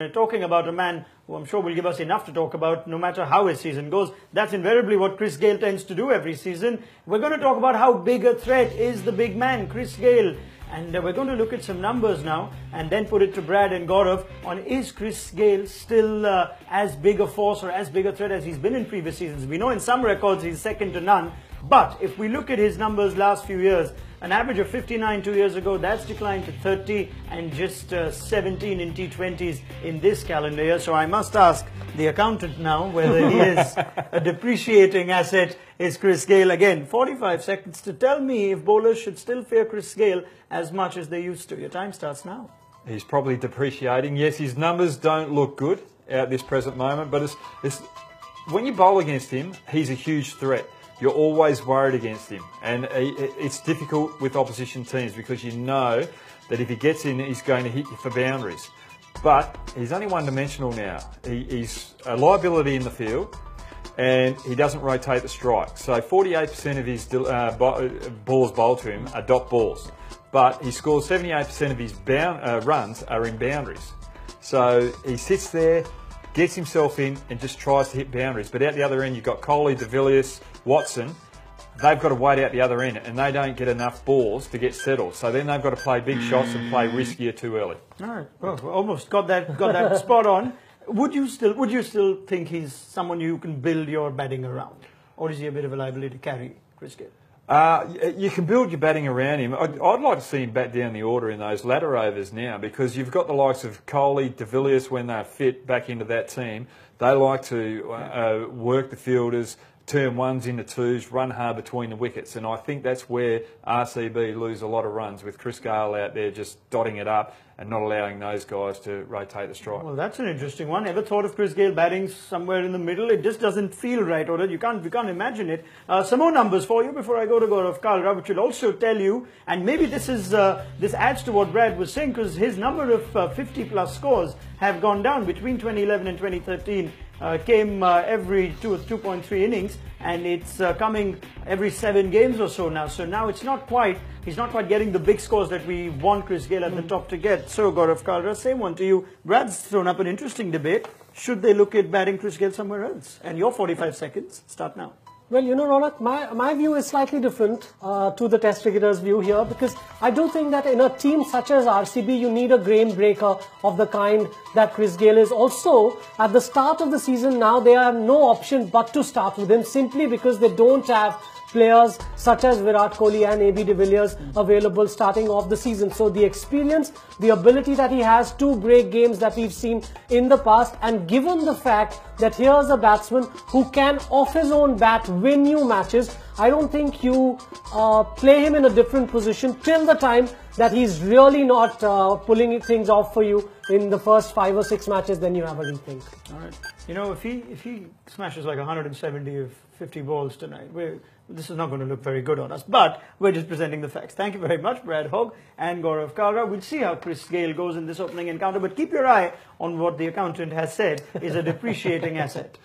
Talking about a man who I'm sure will give us enough to talk about no matter how his season goes. That's invariably what Chris Gayle tends to do every season. We're going to talk about how big a threat is the big man, Chris Gayle. And we're going to look at some numbers now and then put it to Brad and Gaurav on is Chris Gayle still as big a force or as big a threat as he's been in previous seasons. We know in some records he's second to none. But if we look at his numbers last few years, an average of 59 2 years ago, that's declined to 30 and just 17 in T20s in this calendar year. So I must ask the accountant now whether he is a depreciating asset. Is Chris Gayle again? 45 seconds to tell me if bowlers should still fear Chris Gayle as much as they used to. Your time starts now. He's probably depreciating. Yes, his numbers don't look good at this present moment, but it's when you bowl against him, he's a huge threat. You're always worried against him, and it's difficult with opposition teams because you know that if he gets in, he's going to hit you for boundaries. But he's only one-dimensional now. He's a liability in the field, and he doesn't rotate the strike. So 48% of his balls bowled to him are dot balls, but he scores 78% of his runs are in boundaries. So he sits there, gets himself in and just tries to hit boundaries. But out the other end, you've got Kohli, De Villiers, Watson. They've got to wait out the other end and they don't get enough balls to get settled. So then they've got to play big shots and play riskier too early. All right. Well, we almost got that spot on. Would you still think he's someone you can build your batting around? Or is he a bit of a liability to carry, Chris Gayle? You can build your batting around him. I'd like to see him bat down the order in those latter overs now because you've got the likes of Kohli, De Villiers when they're fit back into that team. They like to work the fielders, turn ones into twos, run hard between the wickets, and I think that's where RCB lose a lot of runs with Chris Gayle out there just dotting it up and not allowing those guys to rotate the strike. Well, that's an interesting one. Ever thought of Chris Gayle batting somewhere in the middle? It just doesn't feel right, or you can't imagine it. Some more numbers for you before I go to Gaurav Kalra, which will also tell you, and maybe this adds to what Brad was saying, because his number of 50-plus scores have gone down between 2011 and 2013. Came every 2.3 innings, and it's coming every 7 games or so now. So now he's not quite getting the big scores that we want Chris Gayle at the top to get. So Gaurav Kalra, same one to you. Brad's thrown up an interesting debate. Should they look at batting Chris Gayle somewhere else? And your 45 seconds start now. Well, you know, Ronak, my view is slightly different to the test cricketers' view here, because I do think that in a team such as RCB, you need a game breaker of the kind that Chris Gayle is. Also, at the start of the season now, they have no option but to start with him simply because they don't have players such as Virat Kohli and AB de Villiers available starting off the season. So the experience, the ability that he has to break games that we've seen in the past, and given the fact that here's a batsman who can off his own bat win you matches, I don't think you play him in a different position till the time that he's really not pulling things off for you in the first 5 or 6 matches. Then you have a rethink. All right. You know, if he smashes like 170 of 50 balls tonight, this is not going to look very good on us, but we're just presenting the facts. Thank you very much, Brad Hogg and Gaurav Kalra. We'll see how Chris Gayle goes in this opening encounter, but keep your eye on what the accountant has said is a depreciating asset.